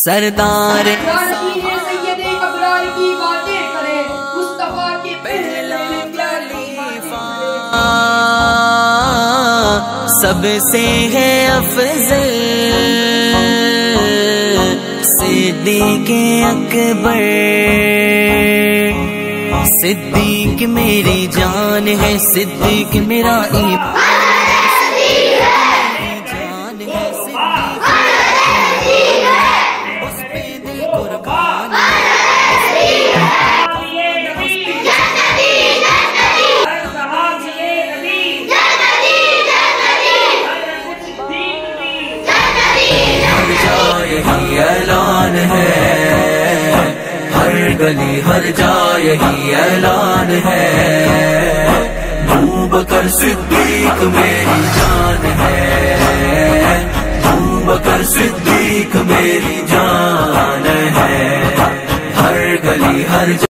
سردار سید ابرار کی باتیں کرے مصطفیٰ کے پہلا خلیفہ سب سے ہے افضل صدیق اکبر صدیق میری جان ہے صدیق میرا ایمان اعلان ہے ہر گلی ہر جا یہی اعلان ہے ابوبکر صدیق میری جان ہے ابوبکر صدیق میری جان ہے ہر گلی ہر